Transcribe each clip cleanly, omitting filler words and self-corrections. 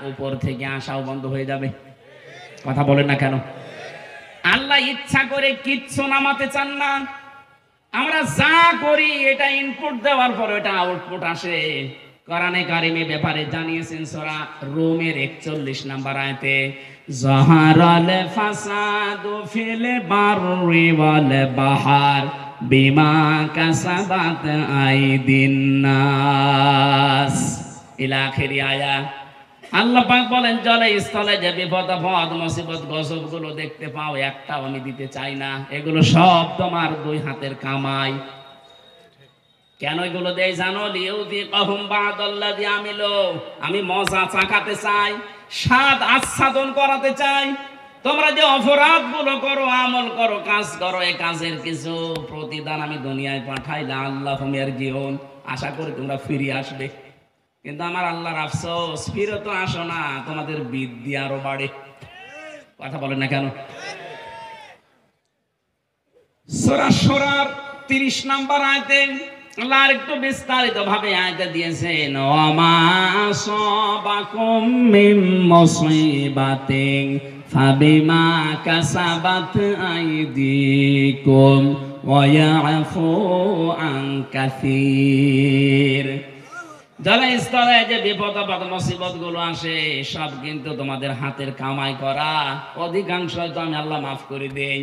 উপর থেকে আসাও বন্ধ হয়ে যাবে। কথা বলেন না কেন? আল্লাহ ইচ্ছা করে কিচ্ছু নামাতে চান না। আমরা যা করি এটা ইনপুট দেওয়ার পর এটা আউটপুট আসে। কোরআনে কারিমে ব্যাপারে জানিয়েছেন সূরা রুমের 41 নম্বর আয়াতে, যাহারাল ফাসাদু ফিল বাররি ওয়াল বাহার বিমা কাসাবাত আইদিন নাস ইলা আখিরি আয়াত। আল্লাহ পাক বলেন, জলে স্থলে যে বিপদ আপদ মুসিবত গজব গুলো দেখতে পাও, একটাও আমি দিতে চাই না। এগুলো সব তোমার দুই হাতের কামাই। কেন এগুলো দেই জানো? লিউযিকাহুম বা'দাল্লাযী আমিলু, আমি মজা চাকাতে চাই, স্বাদ আস্বাদন করাতে চাই। তোমরা যে অপরাধ গুলো করো, আমল করো, কাজ করো, এই কাজের কিছু প্রতিদান আমি দুনিয়ায় পাঠাইলাম। আল্লাহুম ইয়ারজিউন, আশা করি তোমরা ফিরে আসবে। কিন্তু আমার আল্লাহর আফসোস, ফিরে তো আসো না, তোমাদের বৃদ্ধি আরো বাড়ে। কথা বলেন না কেন? সূরা শুরার 30 নম্বর আয়াতে আল্লাহ একটু বিস্তারিত ভাবে আয়াতে দিয়েছেন, ওয়ামা আসাবাকুম মিন মুসিবাতিন ফাবিমা কাসাবাত আইদিকুম ওয়া ইয়াফু আন কাসীর। জলস্থলে যে বিপদ আপদ মুসিবত গুলো আসে, সব কিন্তু তোমাদের হাতের কামাই করা। অধিকাংশ তো আমি আল্লাহ মাফ করে দেই।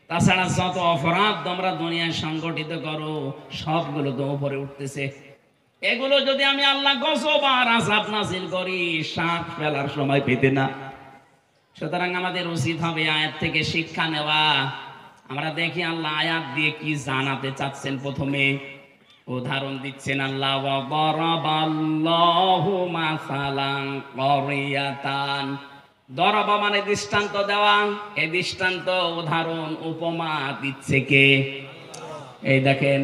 তাছাড়া যত অপরাধ তোমরা দুনিয়ায় সংগঠিত করো, সবগুলো তো উপরে উঠতেছে। এগুলো যদি আমি আল্লাহ গজব আর আযাব নাযিল করি, শ্বাস ফেলার সময় পেতে না। সুতরাং আমাদের উচিত হবে আয়াত থেকে শিক্ষা নেওয়া। আমরা দেখি আল্লাহ আয়াত দিয়ে কি জানাতে চাচ্ছেন। প্রথমে উদাহরণ দিচ্ছেন আল্লাহ, ওয়া দারাবাল্লাহু মাসালান ক্বরিয়াতান। দরাবা মানে দৃষ্টান্ত দেওয়া। এই দৃষ্টান্ত, উদাহরণ, উপমা দিচ্ছে কে? এই দেখেন,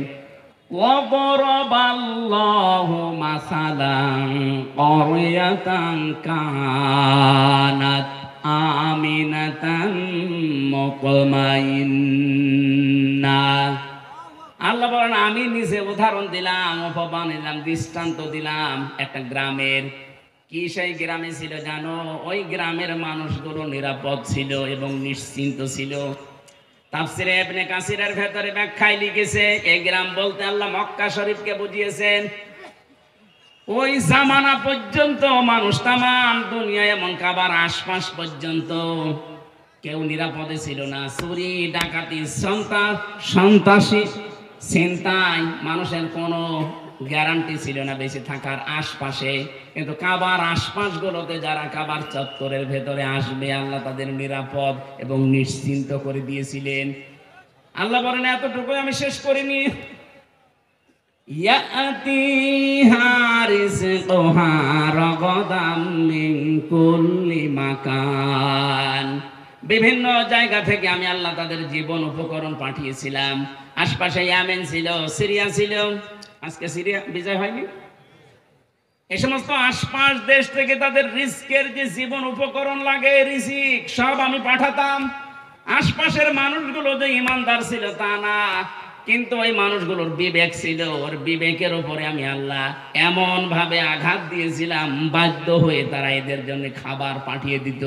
ওয়া দারাবাল্লাহু মাসালান ক্বরিয়াতান কানাত আমিনাতান মুতমাইন্না। আল্লাহ বলেন, আমি নিজে উদাহরণ দিলাম, উপমা নিলাম, দৃষ্টান্ত দিলাম একটা গ্রামের। কি সেই গ্রামে ছিল জানো? ওই গ্রামের মানুষগুলো নিরাপদ ছিল এবং নিশ্চিন্ত ছিল। তাফসিরে ইবনে কাসিরের ভেতরে ব্যাখ্যায় লিখেছে, এই গ্রাম বলতে আল্লাহ মক্কা শরীফকে বুঝিয়েছেন। ওই জামানা পর্যন্ত মানুষ তামাম দুনিয়ায় এমন কাবার আশপাশ পর্যন্ত কেউ নিরাপদে ছিল না। চুরি ডাকাতি সন্ত্রাসী চিন্তায় মানুষের কোনো গ্যারান্টি ছিল না বেঁচে থাকার আশপাশে। কিন্তু কাবার আশপাশ গুলোতে যারা কাবার চত্বরের ভেতরে আসবে, আল্লাহ তাদের নিরাপদ এবং নিশ্চিন্ত করে দিয়েছিলেন। আল্লাহ বলেন, এতটুকু আমি শেষ করিনি। ইয়াতিহা রিজকুহা রাগাদাম মিন কুল্লি মাকান। বিভিন্ন জায়গা থেকে আমি আল্লাহ তাদের জীবন উপকরণ পাঠিয়েছিলাম। আশপাশে ইয়েমেন ছিল, সিরিয়া ছিল। আজকে সিরিয়া বিজয় হয়নি। এই সমস্ত আশপাশ দেশ থেকে তাদের রিস্কের যে জীবন উপকরণ লাগে, রিজিক, সব আমি পাঠাতাম। আশপাশের মানুষগুলো যে ইমানদার ছিল তা না, কিন্তু ওই মানুষগুলোর বিবেক ছিল। ওর বিবেকের উপরে আমি আল্লাহ এমন ভাবে আঘাত দিয়েছিলাম, বাধ্য হয়ে তারা এদের জন্য খাবার পাঠিয়ে দিত,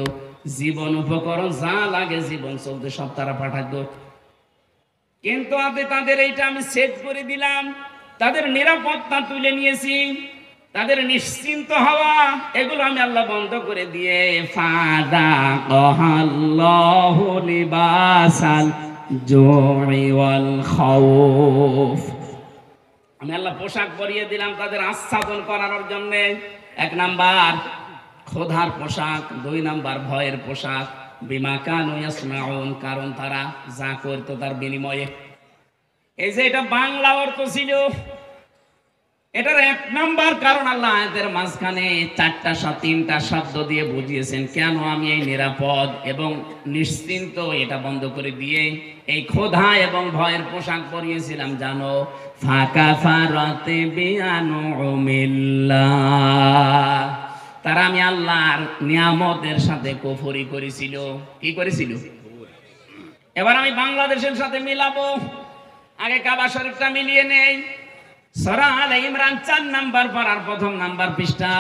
জীবন উপকরণ যা লাগে জীবন চলতে সব তারা পাঠাতো। কিন্তু তাদের এইটা আমি সেট করে দিলাম, তাদের নিরাপত্তা তুলে নিয়েছি, তাদের নিশ্চিন্ত হওয়া এগুলো আমি আল্লাহ বন্ধ করে দিয়ে, ফাদাকাল্লাহু লিবাসাল জুই ওয়াল খাউফ, আমি আল্লাহ পোশাক পরিয়ে দিলাম তাদের আচ্ছাদন করানোর জন্য। 1 নাম্বার ক্ষুধার পোশাক, 2 নাম্বার ভয়ের পোশাক। বিমা কানু ইয়াসনাউন, কারণ তারা যা করতো তার বিনিময়ে। এই যে এটা বাংলা অর্থ ছিল, এটার 1 নাম্বার কারণ আল্লাহ আয়াতের মাঝখানে 3টা শব্দ দিয়ে বুঝিয়েছেন কেন আমি এই নিরাপদ এবং নিশ্চিন্ত এটা বন্ধ করে দিয়ে এই ক্ষুধা এবং ভয়ের পোশাক পরিয়েছিলাম জানো। ফাকাফারাতি বিআনউমিল্লাহ, তারা আমি আল্লাহর নিয়ামতের সাথে কুফরি করেছিল। কি করেছিল? এবার আমি বাংলাদেশের সাথে মিলাবো। আগে কাবা শরীফটা মিলিয়ে নেই। সূরা আলে ইমরান 4 নাম্বার পারার 1 নাম্বার পৃষ্ঠা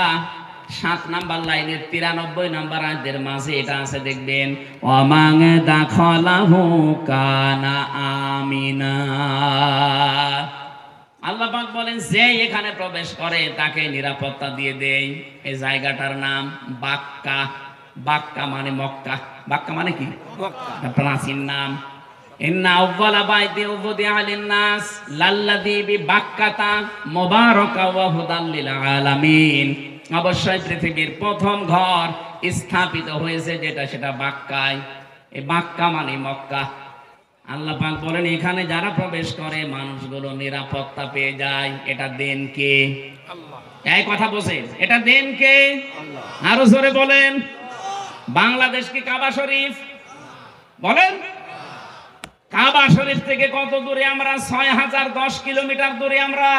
7 নাম্বার লাইনের 93 নাম্বার আয়াতের মাঝে এটা আছে, দেখবেন ওয়ামান দাখালাহু কানা আমিনা। আল্লাহ পাক বলেন যে এখানে প্রবেশ করে তাকে নিরাপত্তা দিয়ে দেই। এই জায়গাটার নাম বাক্কা। বাক্কা মানে মক্কা। বাক্কা মানে কি? মক্কা, প্রাচীন নাম। ইন্না আউওয়ালা বাইতি উযিআ লিন-নাস লাল্লাযী বিবাক্কাতা মুবারাকা ওয়া হুদাল লিল আলামিন। অবশ্যই পৃথিবীর প্রথম ঘর স্থাপিত হয়েছে যেটা, সেটা বাক্কায়। এই বাক্কা মানে মক্কা। আল্লাহ পাক বলেন এখানে যারা প্রবেশ করে মানুষগুলো নিরাপত্তা পেয়ে যায়। এটা দেন কে? আল্লাহ। এই কথা বলেন, এটা দেন কে? আল্লাহ। আরো জোরে বলেন। বাংলাদেশ কি কাবা শরীফ? বলেন। কাবা শরীফ থেকে কত দূরে আমরা? 6010 কিলোমিটার দূরে আমরা।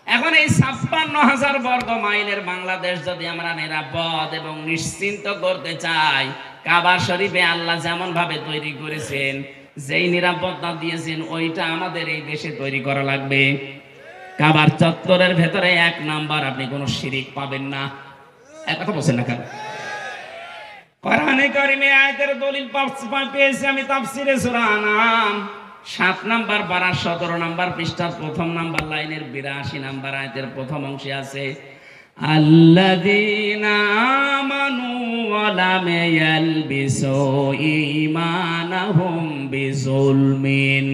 এখন এই 56,000 বর্গ মাইলের বাংলাদেশ যদি আমরা নিরাপদ এবং নিশ্চিন্ত করতে চাই, কাবা শরীফে আল্লাহ যেমন ভাবে তৈরি করেছেন, যেই নিরাপত্তা দিয়েছেন, ওইটা আমাদের এই দেশে তৈরি করা লাগবে। কাবার চত্বরের ভেতরে 1 নাম্বার আপনি কোনো শিরিক পাবেন না। এক কথা বলছেন না কেন? কোরআনে কারিমে আয়াতের দলিল পেয়েছি আমি তাফসিরে সূরা আনআম 7 নাম্বার পারা 17 নাম্বার পৃষ্ঠার প্রথম নাম্বার লাইনের 82 নাম্বার আয়াতের প্রথম অংশে আছে, আল্লাযীনা আমানু ওয়া লাম ইয়ালবিসু ঈমানাহুম বিযুলমিন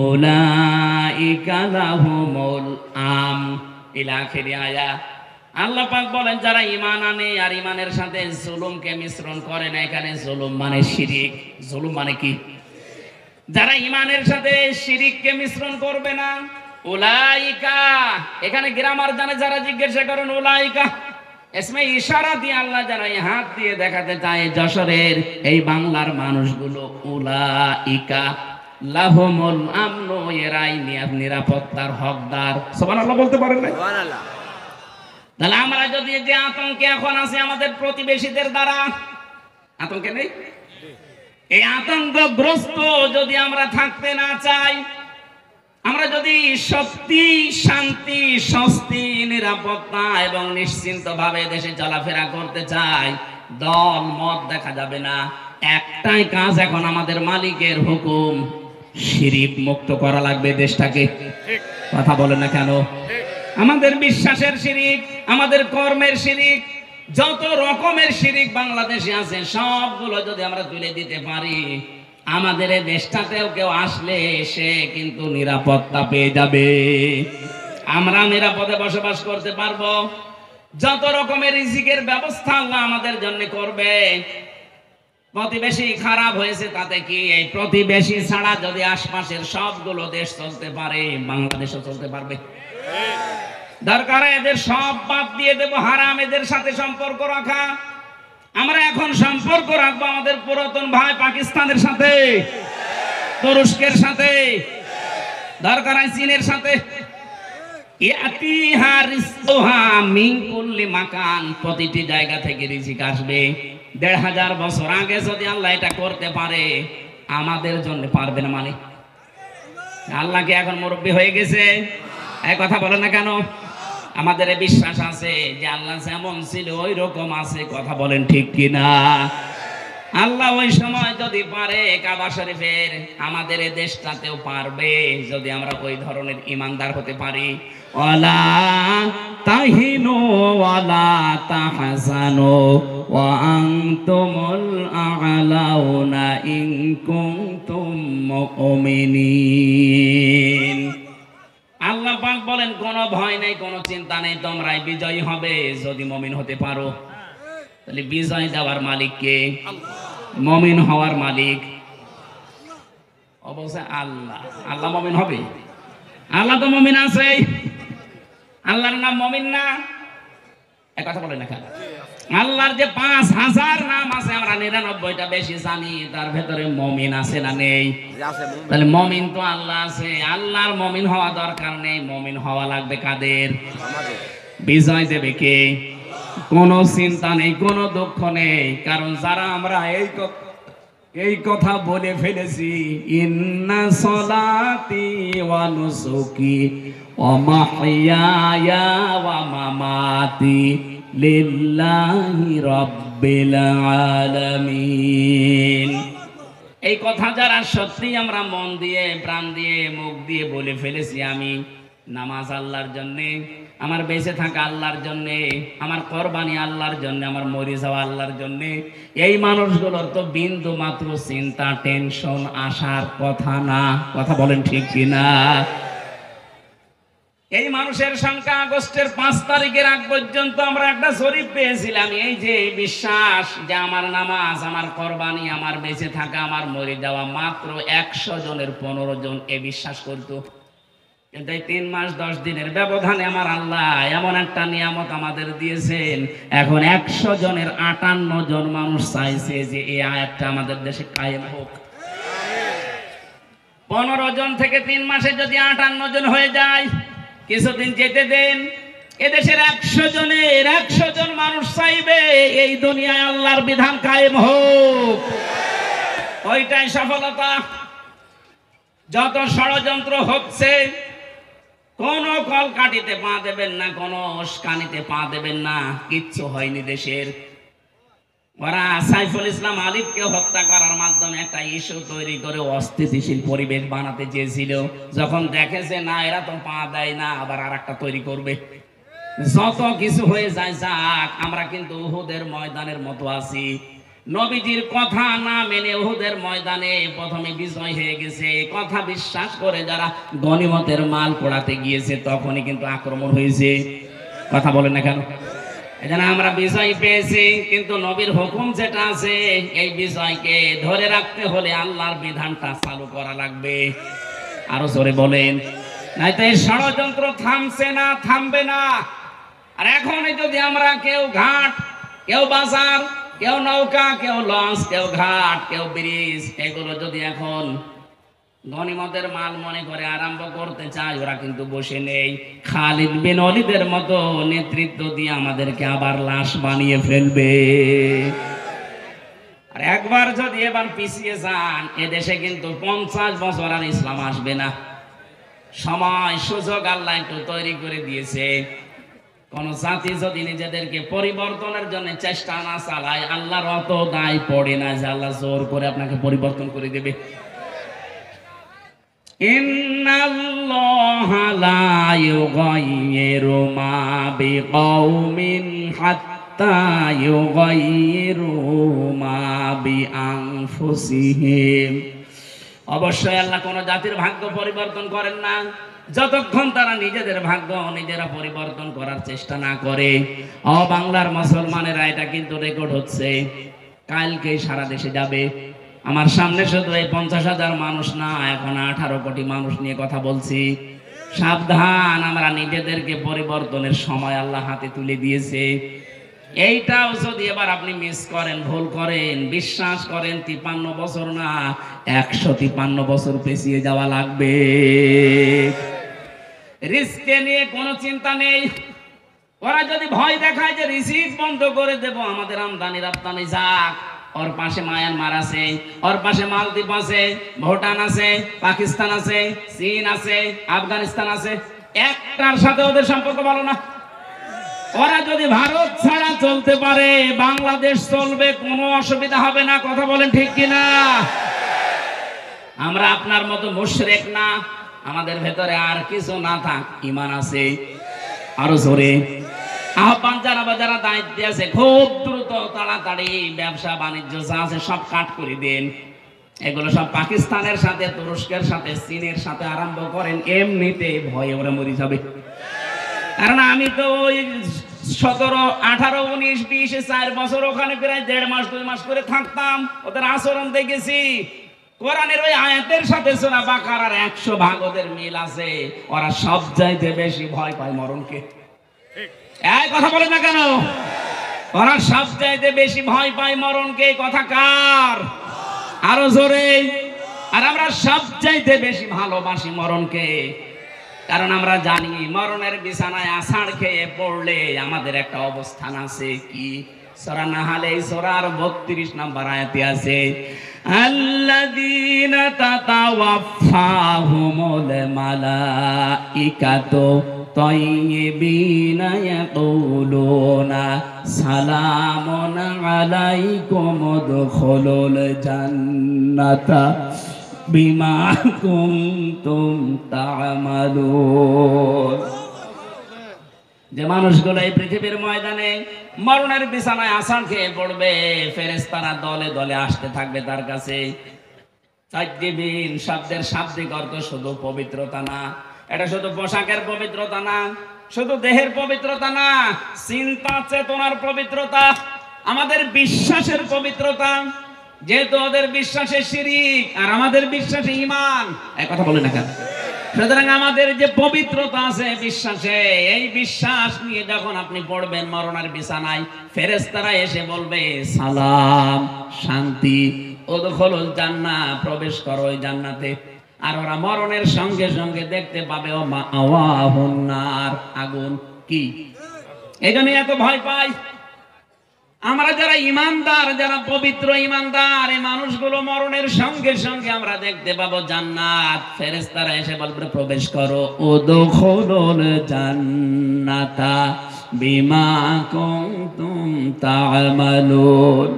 উলাইকা লাহুমুল আমন ইলা আখিরি আয়াত। আল্লাহ পাক বলেন যারা ঈমান আনে আর ঈমানের সাথে জুলুমকে মিশ্রণ করে না, এখানে জুলুম মানে শিরিক। জুলুম মানে কি? যারা ঈমানের সাথে শিরিককে মিশ্রণ করবে না, উলাইকা, এখানে গ্রামার জানে যারা জিজ্ঞাসা করেন উলাইকা ইসমে ইশারা দিয়ে আল্লাহ যারা হাত দিয়ে দেখাতে চায় যশোরের এই বাংলার মানুষগুলো, উলাইকা লাহুমুল আমনু, এরাই নিরাপত্তার হকদার। সুবহানাল্লাহ বলতে পারেন না? সুবহানাল্লাহ। তাহলে আমরা যদি যে আতঙ্কে এখন আছে আমাদের প্রতিবেশীদের দ্বারা, আতঙ্কে নেই? এই আতঙ্কগ্রস্ত যদি আমরা থাকতে না চাই, আমরা যদি সত্যি শান্তি, স্বস্তি, নিরাপত্তা এবং নিশ্চিন্ত ভাবে দেশে চলাফেরা করতে চাই, দল মত দেখা যাবে না। একটাই কাজ এখন আমাদের মালিকের হুকুম, শিরিক মুক্ত করা লাগবে দেশটাকে। কথা বলেন না কেন? আমাদের বিশ্বাসের শিরিক, আমাদের কর্মের শিরিক, যত রকমের শিরিক বাংলাদেশে আছে সবগুলো যদি আমরা তুলে দিতে পারি, আমাদের এই দেশটাতেও কেউ আসলে সে কিন্তু নিরাপত্তা পেয়ে যাবে। আমরা নিরাপদে বসবাস করতে পারবো। যত রকমের রিজিকের ব্যবস্থা আল্লাহ আমাদের জন্য করবে। প্রতিবেশী খারাপ হয়েছে তাতে কি? এই প্রতিবেশী ছাড়া যদি আশপাশের সবগুলো দেশ চলতে পারে, বাংলাদেশও চলতে পারবে। দরকার এদের সব বাদ দিয়ে দেবো, হারাম এদের সাথে সম্পর্ক রাখা। আমরা এখন সম্পর্ক রাখবো আমাদের পুরাতন ভাই পাকিস্তানের সাথে, তুরস্কের সাথে, দরকার চীনের সাথে। প্রতিটি জায়গা থেকে রিজিক আসবে। ১৫০০ বছর আগে যদি আল্লাহ এটা করতে পারে, আমাদের জন্য পারবে না মানে? আল্লাহকে এখন মুরব্বী হয়ে গেছে? এক কথা বলে না কেন? আমাদের বিশ্বাস আছে যে আল্লাহ যেমন ছিল ওই রকম আছে। কথা বলেন ঠিক কিনা? আল্লাহ ওই সময় যদি পারে কাবা শরীফের, আমাদের এই দেশটাতেও পারবে যদি আমরা ওই ধরনের ইমানদার হতে পারি। ওয়ালা তাহিনু ওয়ালা তাহজানু ওয়া আনতুমুল আ'লাউনা ইন কুনতুম মুমিনিন। আল্লাহ পাক বলেন কোনো ভয় নেই, কোনো চিন্তা নেই, তোমরাই বিজয়ী হবে যদি মুমিন হতে পারো। তাহলে বিজয় দেওয়ার মালিক কে? মুমিন হওয়ার মালিক অবশ্যই আল্লাহ। আল্লাহ মুমিন হবে? আল্লাহ তো মুমিন আছে। আল্লাহর নাম মুমিন না? এক কথা বলেন না কেন? আল্লাহর যে ৫,০০০ নাম আছে আমরা ৯৯টা বেশি জানি, তার ভেতরে মুমিন আছে না নেই? তাহলে মুমিন তো আল্লাহ আছে। আল্লাহর মুমিন হওয়া দরকার নেই, মুমিন হওয়া লাগবে কাদের? বিজয় দেবে কে? কোনো চিন্তা নেই, কোনো দুঃখ নেই। কারণ যারা আমরা এই কথা বলে ফেলেছি, ইন্না সলাতি ওয়া নুসুকি ওয়া মাহইয়ায়া ওয়া মামাতি লিল্লাহি রাব্বিল আলামিন। এই কথা যারা সত্যি আমরা মন দিয়ে, প্রাণ দিয়ে, মুখ দিয়ে বলে ফেলেছি, আমি নামাজ আল্লাহর জন্যে, আমার বেঁচে থাকা আল্লাহর জন্যে, আমার কোরবানি আল্লাহর জন্যে, আমার মরে যাওয়া আল্লাহর জন্যে, এই মানুষগুলোর তো বিন্দু মাত্র চিন্তা, টেনশন আসার কথা না। কথা বলেন ঠিক কিনা? এই মানুষের সংখ্যা আগস্টের 5 তারিখের আগ পর্যন্ত আমরা একটা জরিপ পেয়েছিলাম। এই যে বিশ্বাস যে আমার নামাজ, আমার কোরবানি, আমার বেঁচে থাকা, আমার মরে যাওয়া, মাত্র 100 জনের 15 জন এ বিশ্বাস করতো। কিন্তু এই 3 মাস 10 দিনের ব্যবধানে আমার আল্লাহ এমন একটা নিয়ামত আমাদের দিয়েছেন, এখন 100 জনের 58 জন মানুষ চাইছে যে এই আয়াতটা আমাদের দেশে কায়েম হোক। 15 জন থেকে 3 মাসে যদি 58 জন হয়ে যায়, কিছুদিন যেতে দেন, এদেশের 100 জনের 100 জন মানুষ চাইবে এই দুনিয়ায় আল্লাহর বিধান কায়েম হোক। ওইটাই সফলতা। যত ষড়যন্ত্র হচ্ছে, কোন কল কাটিতে পা দেবেন না, কোন উস্কানিতে পা দেবেন না, কিচ্ছু হয়নি দেশের। ওরা সাইফুল ইসলাম আলিফকে হত্যা করার মাধ্যমে একটা ইস্যু তৈরি করে অস্থিতিশীল পরিবেশ বানাতে চেয়েছিল। যখন দেখেছে না এরা তো পা দেয় না, আবার আর একটা তৈরি করবে। যত কিছু হয়ে যায় যাক, আমরা কিন্তু উহুদের ময়দানের মতো আছি। নবীজির কথা না মেনে উহুদের ময়দানে প্রথমে বিজয় হয়ে গেছে, কথা বিশ্বাস করে যারা গনিমতের মাল পোড়াতে গিয়েছে তখনই কিন্তু আক্রমণ হয়েছে। কথা বলেন না কেন? এজন্য আমরা বিজয় পেয়েছি, কিন্তু নবীর হুকুম যেটা আছে, এই বিজয়কে ধরে রাখতে হলে আল্লাহর বিধানটা চালু করা লাগবে। আরো জোরে বলেন, নয়তো এই ষড়যন্ত্র থামছে না, থামবে না। আর এখন যদি আমরা কেউ ঘাট, কেউ বাজার, কেউ নৌকা, কেউ লঞ্চ, কেউ ঘাট, কেউ ব্রিজ, এগুলো যদি এখন গনিমতের মাল মনে করে আরম্ভ করতে চায়, ওরা কিন্তু বসে নেই। খালিদ বিন ওয়ালিদের মতো নেতৃত্ব দিয়ে আমাদেরকে আবার লাশ বানিয়ে ফেলবে। আর একবার যদি এবার পিছিয়ে যান, এদেশে কিন্তু 50 বছর আর ইসলাম আসবে না। সময় সুযোগ আল্লাহ একটু তৈরি করে দিয়েছে। কোন জাতি যদি নিজেদেরকে পরিবর্তনের জন্য চেষ্টা না চালায়, আল্লাহর অত দায় পড়ে না যে আল্লাহ জোর করে আপনাকে পরিবর্তন করে দেবে। ইন্নাল্লাহা লা ইউগাইয়িরু মা বিকাউমিন হাত্তা ইউগাইয়িরু মা বিআনফুসিহিম। অবশ্যই আল্লাহ কোন জাতির ভাগ্য পরিবর্তন করেন না যতক্ষণ তারা নিজেদের ভাগ্য নিজেরা পরিবর্তন করার চেষ্টা না করে। বাংলার মুসলমানেরা, এটা কিন্তু রেকর্ড হচ্ছে, কালকে সারা দেশে যাবে। আমার সামনে শুধু এই 50,000 মানুষ না, এখন 18 কোটি মানুষ নিয়ে কথা বলছি। সাবধান, আমরা নিজেদেরকে পরিবর্তনের সময় আল্লাহ হাতে তুলে দিয়েছে। এইটাও যদি এবার আপনি মিস করেন, ভুল করেন, বিশ্বাস করেন 53 বছর না 153 বছর পেছিয়ে যাওয়া লাগবে। রিস্কে নিয়ে কোনো চিন্তা নেই। ওরা যদি ভয় দেখায় যে রিসিভ বন্ধ করে দেব, আমাদের আমদানি রপ্তানি যাক, ওর পাশে মায়ানমার আছে, ওর পাশে মালদ্বীপ আছে, ভুটান আছে, পাকিস্তান আছে, চীন আছে, আফগানিস্তান আছে, একটার সাথে ওদের সম্পর্ক ভালো না। ওরা যদি ভারত ছাড়া চলতে পারে, বাংলাদেশ চলবে, কোনো অসুবিধা হবে না। কথা বলেন ঠিক কিনা? আমরা আপনার মতো মুশরিক না, আমাদের ভেতরে আর কিছু না থাক, ঈমান আছে। আরো জোরে আহ্বান জানাবো, যারা দায়িত্বে আছে খুব দ্রুত তাড়াতাড়ি ব্যবসা বাণিজ্য যা আছে সব কাট করে দেন। এগুলো সব পাকিস্তানের সাথে, তুরস্কের সাথে, চীনের সাথে আরম্ভ করেন, এমনিতে ভয়ে ওরা মরে যাবে। কারণ আমি তো ওই 17, 18, 19, 20, 4 বছর ওখানে প্রায় 1.5 মাস 2 মাস করে থাকতাম, ওদের আচরণ দেখেছি। কোরআনের ওই আয়াতের সাথে সূরা বাকারার 100 ভাগ ওদের মিল আছে। ওরা সব চাইতে বেশি ভয় পায় মরণকে। এই কথা বলে না কেন? ওরা সব চাইতে বেশি ভয় পায় মরণকে। কথা কার? আরো জোরে। আর আমরা সব চাইতে বেশি ভালোবাসি মরণকে, কারণ আমরা জানি মরণের বিছানায় আষাঢ় খেয়ে পড়লে আমাদের একটা অবস্থান আছে। কি? সূরা নাহলে সূরার 32 নম্বর আয়াতে আছে, আল্লাযীনা তাতাওয়াফাহুমুল মালাইকাতু الطيبين يقولون سلام عليكم ادخلوا الجنة بما كنتم تعملون। যে মানুষগুলো এই পৃথিবীর ময়দানে মরণের বিছানায় আসান খেয়ে পড়বে, ফেরেশতারা দলে দলে আসতে থাকবে তার কাছে। তাইয়্যিবিন শব্দের শাব্দিক অর্থ শুধু পবিত্রতা না, এটা শুধু পোশাকের পবিত্রতা না, শুধু দেহের পবিত্রতা না, চিন্তা চেতনার পবিত্রতা, আমাদের বিশ্বাসের পবিত্রতা। যেহেতু ওদের বিশ্বাসে শিরিক আর আমাদের বিশ্বাসে ঈমান, এই কথা বলে না কেন? সুতরাং আমাদের যে পবিত্রতা আছে বিশ্বাসে, এই বিশ্বাস নিয়ে যখন আপনি পড়বেন মরণের বিছানায়, ফেরেশতারা এসে বলবে সালাম, শান্তি, উদখুলুল জান্নাহ, প্রবেশ করো ওই জান্নাতে। আর ওরা মরণের সঙ্গে সঙ্গে দেখতে পাবে ও মাওয়াহুন নার, আগুন। কি এই জন্য এত ভয় পাই আমরা যারা ইমানদার, যারা পবিত্র ইমানদার, এই মানুষগুলো মরণের সঙ্গে সঙ্গে আমরা দেখতে পাবো জান্নাত। ফেরেশতারা এসে বলবে প্রবেশ করো, উদখুলুল জান্নাতা বিমা কুনতুম তা'মালুন।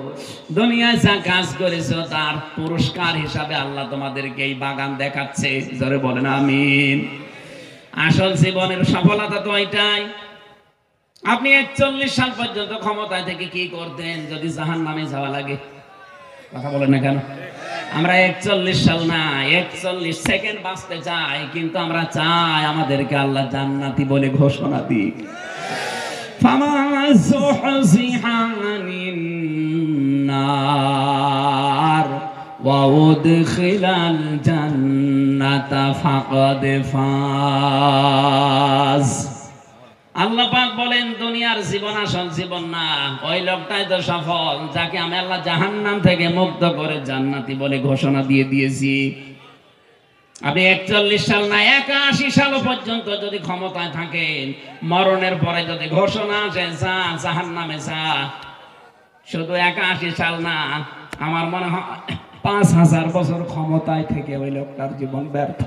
দুনিয়ায় যা কাজ করেছো তার পুরস্কার হিসাবে আল্লাহ তোমাদেরকে এই বাগান দেখাচ্ছে। জোরে বলেন আমিন। আসল জীবনের সফলতা তো এটাই। আপনি 41 সাল পর্যন্ত ক্ষমতায় থেকে কি করতেন যদি জাহান্নামে যাওয়া লাগে? কথা বলেন না কেন? আমরা 41 সাল না, 41 সেকেন্ড বাঁচতে চাই, কিন্তু আমরা চাই আমাদেরকে আল্লাহ জান্নাতি বলে ঘোষণা দিক। ফামান যুহজিহা আনিন নার ওয়া উদখিলাল জান্নাতা ফাকাদ ফাজ। আল্লাহ পাক বলেন দুনিয়ার জীবন আসল জীবন না, ওই লোকটাই তো সফল যাকে আমি আল্লাহ জাহান্নাম থেকে মুক্ত করে জান্নাতি বলে ঘোষণা দিয়ে দিয়েছি। আপনি 41 সাল না 81 সাল পর্যন্ত যদি ক্ষমতায় থাকেন, মরণের পরে যদি ঘোষণা আসে যা জাহান্নামে যা, শুধু 81 সাল না, আমার মনে হয় 5000 বছর ক্ষমতায় থেকে ওই লোকটার জীবন ব্যর্থ।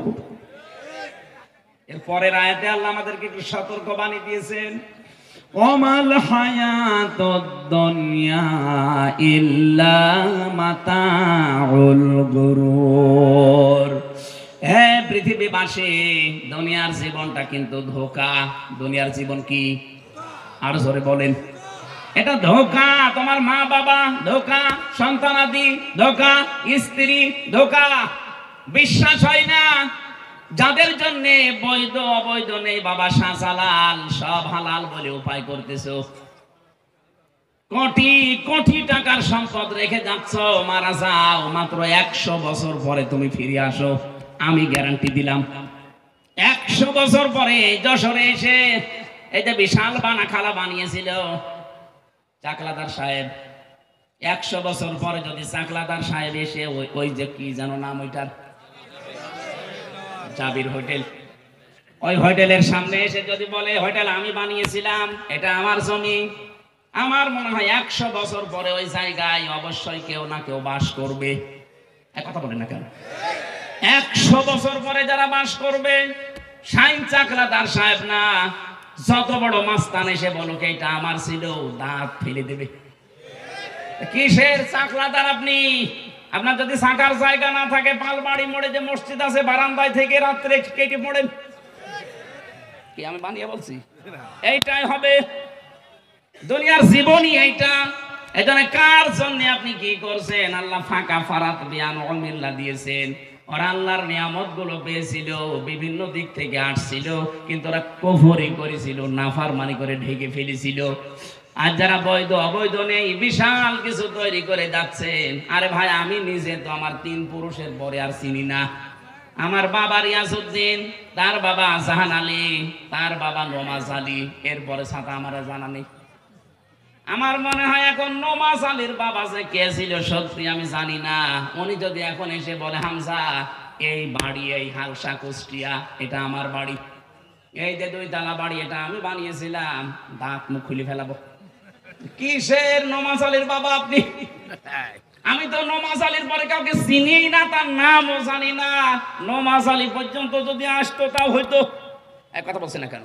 এর পরের আয়াতে আল্লাহ আমাদেরকে একটু সতর্ক বাণী দিয়েছেন, ওমাল হায়াতুদ দুনিয়া ইল্লা মাতাউল গুরুর। হে পৃথিবীবাসী, দুনিয়ার জীবনটা কিন্তু ধোঁকা। দুনিয়ার জীবন কি? আর জোরে বলেন। এটা ধোঁকা। তোমার মা বাবা ধোঁকা, সন্তানাদি ধোঁকা, স্ত্রী ধোঁকা। বিশ্বাস হয় না। যাদের জন্য বৈধ অবৈধ নেই, বাবা শাহজালাল, সব হালাল বলে উপায় করতেছো। কোটি কোটি টাকার সম্পদ রেখে যাচ্ছ, মারা যাও, মাত্র 100 বছর পরে তুমি ফিরে আসো, আমি গ্যারান্টি দিলাম। 100 বছর পরে যশোরে এসে এই যে বিশাল বানাখালা বানিয়েছিল চাকলাদার সাহেব, 100 বছর পরে যদি চাকলাদার সাহেব এসে ওই যে কি যেন নাম ওইটার, জাবির হোটেল, ওই হোটেলের সামনে এসে যদি বলে হোটেল আমি বানিয়েছিলাম, এটা আমার জমি, আমার মনে হয় 100 বছর পরে ওই জায়গায় অবশ্যই কেউ না কেউ বাস করবে। কথা বলে না কেন? 100 বছর পরে যারা বাস করবে, শাইন চাকলাদার সাহেব না, যত বড় মাস্তান এসে বলুক এটা আমার ছিল, দাঁত ফেলে দেবে। কিসের চাকলাদার আপনি? আপনার যদি থাকার জায়গা না থাকে, পালবাড়ি মোড়ে যে মসজিদ আছে, বারান্দায় থেকে রাত্রে কেটে পড়েন। কি আমি বানিয়ে বলছি? এইটাই হবে দুনিয়ার জীবনই এইটা। এজন্য কার জন্য আপনি কি করছেন? আল্লাহ ফাঁকা ফারাত বিয়ান উমিল্লাহ দিয়েছেন। ওরা আল্লাহর নিয়ামত গুলো পেয়েছিল, বিভিন্ন দিক থেকে আসছিল, কিন্তু ওরা কুফরি করেছিল, নাফরমানি করে ঢেকে ফেলেছিল। আর যারা বৈধ অবৈধ নেই, বিশাল কিছু তৈরি করে যাচ্ছেন। আরে ভাই, আমি নিজে তো আমার 3 পুরুষের পরে আর চিনি না। আমার বাবা রিয়াজউদ্দিন, তার বাবা জাহান আলী, তার বাবা নমাজ আলী, এরপরে ছাতা আমার জানা নেই। আমার মনে হয় এখন নমাজ আলীর বাবা যে কে ছিল সত্যি আমি জানি না। উনি যদি এখন এসে বলে হামজা এই বাড়ি, এই হালসা কুষ্টিয়া, এটা আমার বাড়ি, এই যে 2 তালা বাড়ি, এটা আমি বানিয়েছিলাম, দাঁত মুখ খুলে ফেলাবো। কিসের নমাজ আলীর বাবা আপনি? আমি তো নমাজ আলীর পরে কাউকে চিনিই না, তার নামও জানি না। নমাজ আলী পর্যন্ত যদি আসতো তাও হইতো। এক কথা বলছে না কেন?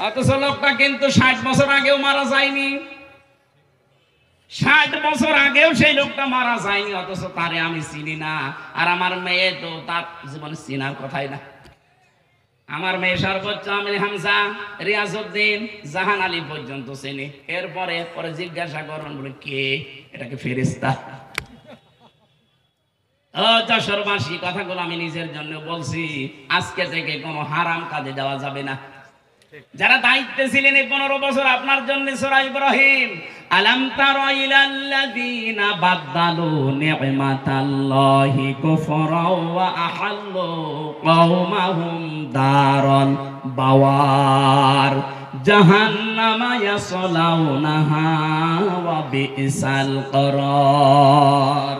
অথচ লোকটা কিন্তু 60 বছর আগেও মারা যায়নি, 60 বছর আগেও সেই লোকটা মারা যায়নি, অথচ তারে আমি চিনি না। আর আমার মেয়ে তো তার জীবনে চিনার কথাই না। আমার মেয়ে সর্বোচ্চ আমির হামজা, রিয়াজউদ্দিন, জাহান আলী পর্যন্ত চিনি। এরপরে পরে জিজ্ঞাসা করবেন বলে কে? এটাকে ফেরেশতা। ও যশোরবাসী, কথাগুলো আমি নিজের জন্য বলছি। আজকে থেকে কোনো হারাম কাজে যাওয়া যাবে না। যারা দায়িত্বে ছিলেন এই 15 বছর আপনার জন্য সূরা ইব্রাহিম, আলাম তারা ইলাল্লাযীনা বাদদালু নি'মাতাল্লাহি কুফরা ওয়া আহাল্লু কওমাহুম দারাল বাওয়ার জাহান্নামা ইয়াসলাউনাহা ওয়া বিসাল করার।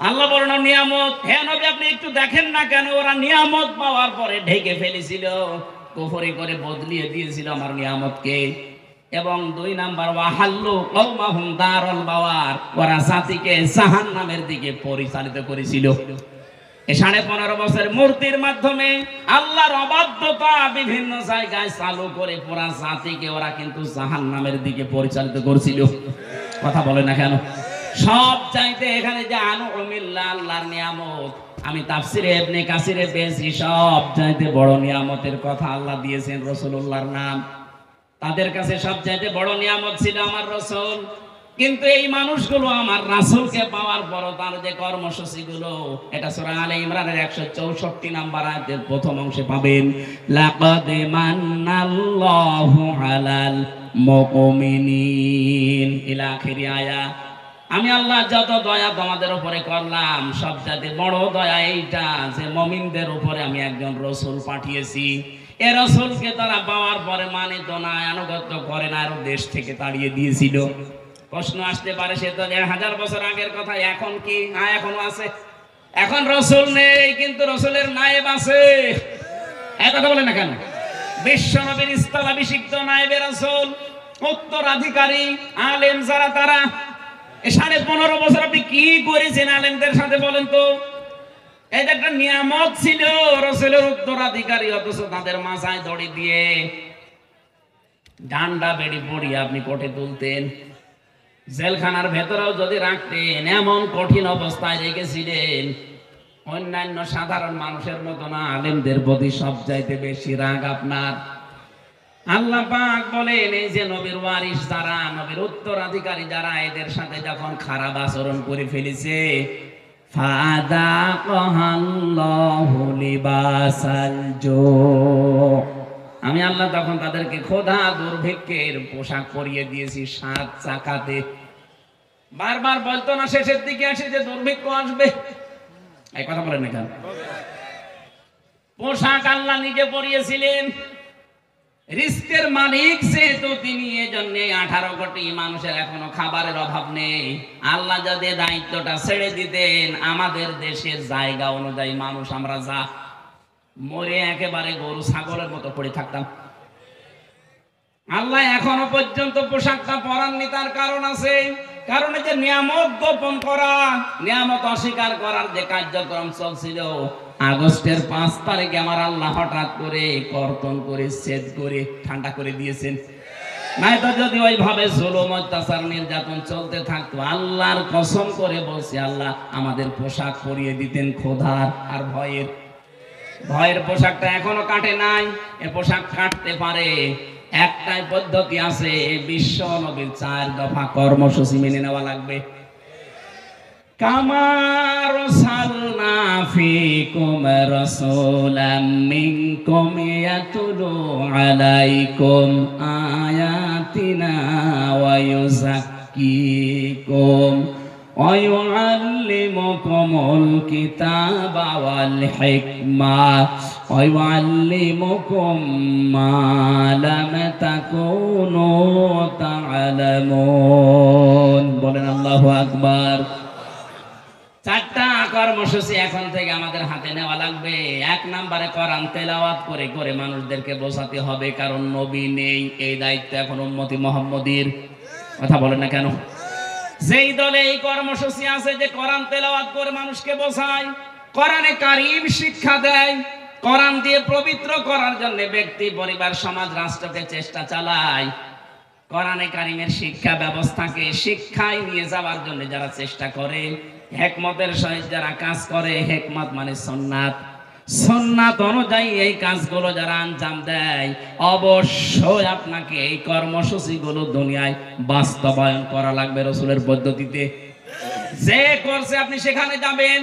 আল্লাহ বলেন নিয়ামত, হে নবী আপনি একটু দেখেন না কেন ওরা নিয়ামত পাওয়ার পরে ঢেকে ফেলেছিল, কুফরি করে বদলিয়ে দিয়েছিল আমার নিয়ামতকে। এবং 2 নাম্বার ওয়াহাল্লু কওমাহুম দারাল বাওয়ার, ওরা জাতিকে জাহান্নামের দিকে পরিচালিত করেছিল। এই 15.5 বছর মূর্তির মাধ্যমে আল্লাহর অবাধ্যতা বিভিন্ন জায়গায় চালু করে পুরা জাতিকে ওরা কিন্তু জাহান্নামের দিকে পরিচালিত করেছিল। কথা বলে না কেন? সব চাইতে এখানে যে আনুমিল্লাহ আল্লাহর নিয়ামত, আমি তাফসিরে ইবনে কাসিরে পেয়েছি সব চাইতে বড় নিয়ামতের কথা আল্লাহ দিয়েছেন রাসূলুল্লাহর নাম। তাদের কাছে সব চাইতে বড় নিয়ামত ছিল আমার রাসূল। কিন্তু এই মানুষগুলো আমার রাসূলকে পাওয়ার পর তার যে কর্মসূচিগুলো, এটা সূরা আলে ইমরানের 164 নাম্বার আয়াতের প্রথম অংশে পাবেন, লাকাদ মান্নাল্লাহু আলাল মুমিনিন ইলা আখিরি আয়া। আমি আল্লাহ যত দয়া তোমাদের উপরে করলাম সবচেয়ে বড় দয়া এইটা যে মুমিনদের উপরে আমি একজন রাসূল পাঠিয়েছি। এই রাসূলকে তারা পাওয়ার পরে মানিত না, আনুগত্য করে না, আর দেশ থেকে তাড়িয়ে দিয়েছিল। প্রশ্ন আসতে পারে সে তো 1000 বছর আগের কথা, এখন কি? হ্যাঁ এখনো আছে। এখন রাসূল নেই কিন্তু রাসূলের নায়েব আছে। এই কথা বলে না কেন? বিশ্বনবীর স্থলাভিষিক্ত নায়েবে রাসূল, উত্তরাধিকারী আলেম যারা, তারা 15.5 বছর আপনি কি করেছেন আলেমদের সাথে বলেন তো? এটা একটা নিয়ামত ছিল রাসূলের উত্তরাধিকারী, অথচ তাদের মাথায় দড়ি দিয়ে ডান্ডা বেড়ি পড়িয়ে আপনি কোটে তুলতেন, জেলখানার ভেতরেও যদি রাখতেন, এমন কঠিন অবস্থায় রেখেছিলেন। অন্যান্য সাধারণ মানুষের মতো না, আলেমদের প্রতি সবচাইতে বেশি রাগ আপনার। আল্লাহ পাক বলেন এই যে নবীর ওয়ারিস যারা, নবীর উত্তরাধিকারী যারা, এদের সাথে যখন খারাপ আচরণ করে ফেলেছে, ফাযাকাল্লাহু লিবাসাল জু, আমি আল্লাহ তখন তাদেরকে ক্ষুধা দুর্ভিক্ষের পোশাক পরিয়ে দিয়েছি 7 চাকাতে। বারবার বলতো না শেষের দিকে এসে যে দুর্ভিক্ষ আসবে? এই কথা বলেন না কেন? পোশাক আল্লাহ নিজে পরিয়েছিলেন। রিস্কের মালিক যেহেতু তিনি, এজন্য 18 কোটি মানুষের এখনো খাবারের অভাব নেই। আল্লাহ যদি দায়িত্বটা ছেড়ে দিতেন, আমাদের দেশের জায়গা অনুযায়ী মানুষ আমরা যা মরে একেবারে গরু ছাগলের মতো পড়ে থাকতাম। আল্লাহ এখনো পর্যন্ত পোশাকটা পরাননি, তার কারণ আছে। কারণ এই যে নিয়ামত গোপন করা, নিয়ামত অস্বীকার করার যে কার্যক্রম চলছিল, আগস্টের 5 তারিখে আমার আল্লাহ হঠাৎ করে কর্তন করে সেদ করে ঠান্ডা করে দিয়েছেন। নাই তো যদি ওইভাবে জুলুম অত্যাচার নির্যাতন চলতে থাকতো, আল্লাহর কসম করে বলছি আল্লাহ আমাদের পোশাক পরিয়ে দিতেন ক্ষুধার আর ভয়ের। ভয়ের পোশাকটা এখনো কাটে নাই, এ পোশাক কাটতে পারে। একটাই পদ্ধতি আছে, বিশ্ব নবীর 4 দফা কর্মসূচি মেনে নেওয়া লাগবে। কামা আরসালনা ফীকুম রাসূলাম মিনকুম ইয়াতলু আলাইকুম আয়াতিনা ওয়া ইউযাক্কিকুম ওয়া ইউআল্লিমুকুমুল কিতাবা ওয়াল হিকমা ওয়া ইউআল্লিমুকুম মা লাম তাকুনু তা'লামুন। বলেন আল্লাহু আকবার। 4টা কর্মসূচি এখন থেকে আমাদের হাতে নেওয়া লাগবে। 1 নম্বরে কোরআন তেলাওয়াত করে করে মানুষদেরকে বোঝাতে হবে, কারণ নবী নেই, এই দায়িত্ব এখন উম্মতি মুহাম্মদীর। কথা বলেন না কেন? যেই দলে এই কর্মসূচি আছে যে কোরআন তেলাওয়াত করে মানুষকে বোঝায়, কোরআনে কারীম শিক্ষা দেয়, কোরআন দিয়ে পবিত্র করার জন্য ব্যক্তি, পরিবার, সমাজ, রাষ্ট্রকে চেষ্টা চালায়। কোরআনে কারিমের শিক্ষা ব্যবস্থাকে শিক্ষায় নিয়ে যাওয়ার জন্য যারা চেষ্টা করে, হিকমতের সহিত যারা কাজ করে, হিকমত মানে সুন্নাত, সুন্নাত অনুযায়ী এই কাজগুলো যারা আঞ্জাম দেয়, অবশ্যই আপনাকে এই কর্মসূচিগুলো দুনিয়ায় বাস্তবায়ন করা লাগবে রাসূলের পদ্ধতিতে। যে করছে আপনি সেখানে যাবেন।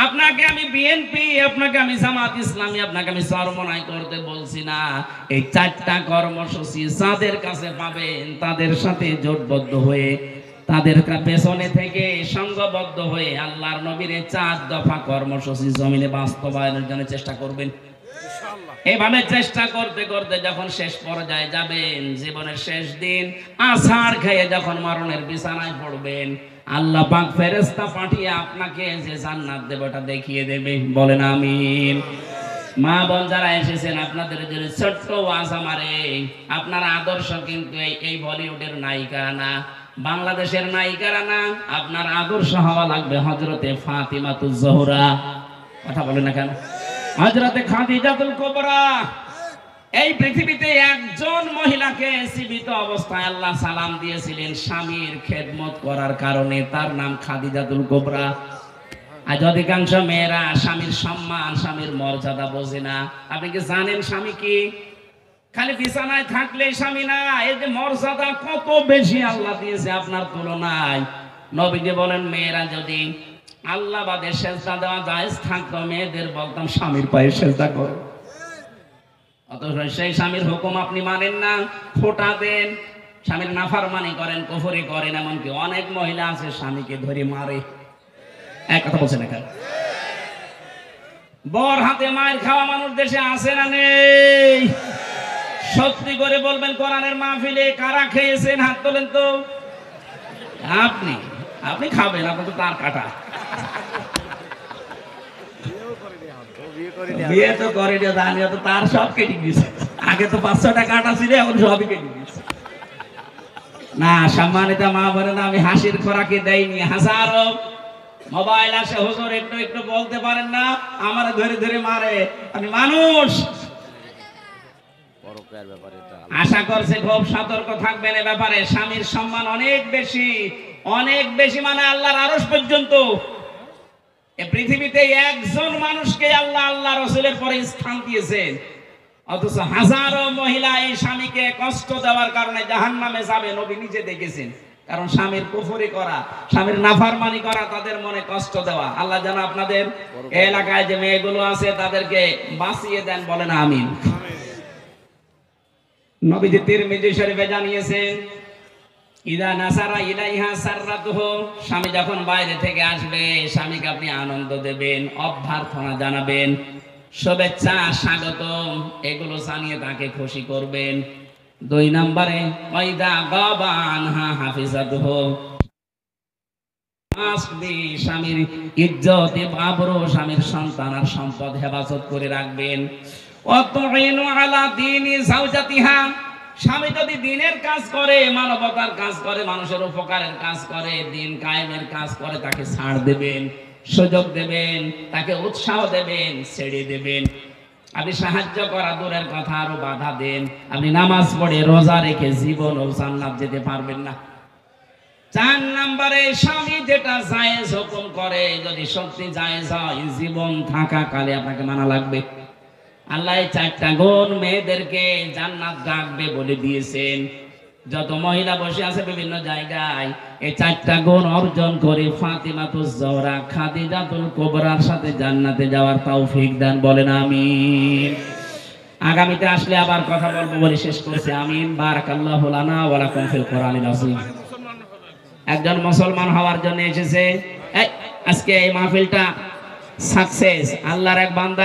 আপনাকে আমি বিএনপি, আপনাকে আমি জামাত ইসলামী, আপনাকে আমি চরমনাই করতে বলছি না। এই 4টা কর্মসূচি যাদের কাছে পাবেন তাদের সাথে জোটবদ্ধ হয়ে, তাদের পেছনে থেকে সংঘবদ্ধ হয়ে আল্লাহর নবীর 4 দফা কর্মসূচি জমিনে বাস্তবায়নের জন্য চেষ্টা করবেন। এভাবে চেষ্টা করতে করতে যখন শেষ পর্যায়ে যাবেন, জীবনের শেষ দিন আছাড় খেয়ে যখন মরণের বিছানায় পড়বেন, আল্লাহ পাক ফেরেশতা পাঠিয়ে আপনাকে যে জান্নাত দেবে ওটা দেখিয়ে দেবে। বলেন আমিন। মা বোন যারা এসেছেন, আপনাদের জন্য ছোট্ট ওয়াজ আমারে, আপনার আদর্শ কিন্তু এই বলিউডের নায়িকারা না, বাংলাদেশের নায়িকারা না, আপনার আদর্শ হওয়া লাগবে হযরতে ফাতিমাতুজ জোহরা। কথা বলেন না কেন? হযরতে খাদিজাতুল কুবরা। এই পৃথিবীতে একজন মহিলাকে জীবিত অবস্থায় আল্লাহ সালাম দিয়েছিলেন স্বামীর খেদমত করার কারণে, তার নাম খাদিজাতুল কুবরা। আজ অধিকাংশ মেয়েরা স্বামীর সম্মান, স্বামীর মর্যাদা বোঝে না। আপনি কি জানেন স্বামী কি? খালি বিছানায় থাকলে স্বামী না, এই যে মর্যাদা কত বেশি আল্লাহ দিয়েছে আপনার তুলনায়। নবীজি বলেন, মেয়েরা যদি আল্লাহ বাদে সেজদা দেওয়া জায়েজ থাকতো, মেয়েদের বলতাম স্বামীর পায়ে সেজদা করো। অথচ সেই স্বামীর হুকুম আপনি মানেন না, খোঁটা দেন, স্বামীর নাফরমানি করেন, কুফরি করেন। এমনকি অনেক মহিলা আছে স্বামীকে ধরে মারে। এক কথা বলছেন না? বর হাতে মায়ের খাওয়া মানুষ দেশে আছে না নেই? সত্যি করে বলবেন, কোরআনের মাহফিলে কারা খেয়েছেন? হাত তোলেন তো। আপনি আপনি খাবেন, আপনি তো তার কাটা। বিয়ে তো করে জানি, তো তার সব কেটে দিয়েছে। আগে তো 500 কাটা ছিল, এখন সবই কেটে দিয়েছে। না, সম্মানিত মা বলে না, আমি হাসির খোরাকে দেয়নি। হাজারো মোবাইল আসে, হুজুর একটু একটু বলতে পারেন না, আমার ধরে ধরে মারে। আমি মানুষ। আশা করছে খুব সতর্ক থাকবেন এ ব্যাপারে। স্বামীর সম্মান অনেক বেশি, অনেক বেশি, মানে আল্লাহর আরশ পর্যন্ত। এই পৃথিবীতে একজন মানুষকে আল্লাহ আল্লাহ রাসূলের পরে স্থান দিয়েছেন, অথচ হাজারো মহিলা এই স্বামীকে কষ্ট দেওয়ার কারণে জাহান্নামে যাবে। নবী নিজে দেখেছেন। কারণ স্বামীর কুফরি করা, স্বামীর নাফরমানি করা, তাদের মনে কষ্ট দেওয়া। আল্লাহ যেন আপনাদের এলাকায় যে মেয়েগুলো আছে তাদেরকে বাঁচিয়ে দেন। বলেন আমিন। নবীজি তিরমিজি শরীফে জানিয়েছেন, ইদা নাসারা ইলাইহা সাররাতুহু, স্বামী যখন বাইরে থেকে আসবে স্বামীকে আপনি আনন্দ দেবেন, অভ্যর্থনা জানাবেন, শুভেচ্ছা, স্বাগতম এগুলো জানিয়ে তাকে খুশি করবেন। 2 নম্বরে ওয়াইদা গাবা আনহা হাফিজাতুহু, স্বামীর ইজ্জত, আবরু, স্বামীর সন্তান আর সম্পদ হেফাজত করে রাখবেন। ওয়াতুইনু আলা দীনি যাওজাতিহা, স্বামী যদি দিনের কাজ করে, মানবতার কাজ করে, মানুষের উপকারের কাজ করে, দিন কায়েমের কাজ করে, তাকে ছাড় দেবেন, সুযোগ দেবেন, তাকে উৎসাহ দেবেন, ছেড়ে দেবেন। আপনি সাহায্য করা দূরের কথা, আরো বাধা দেন। আপনি নামাজ পড়ে রোজা রেখে জীবন ও জান্নাত যেতে পারবেন না। 4 নম্বরে স্বামী যেটা জায়েজ হুকুম করে, যদি সত্যি জায়েজ হয়, জীবন থাকা কালে আপনাকে মানা লাগবে। আল্লাহ 4টা গুণ মেয়েদেরকে জান্নাত রাখবে বলে দিয়েছেন। যত মহিলা বসে আছে বিভিন্ন জায়গায়, এই 4টা গুণ অর্জন করে ফাতিমাতুজ জোহরা খাদিজাতুল কুবরার সাথে জান্নাতে যাওয়ার তৌফিক দান। বলেন আমিন। আগামীতে আসলে আবার কথা বলবো বলে শেষ করছি। আমিন। বারাকাল্লাহু লানা ওয়া লাকুম ফিল কোরআনিল আযীম। একজন মুসলমান হওয়ার জন্য এসেছে। আজকে এই মাহফিলটা সাকসেস। আল্লাহর এক বান্দা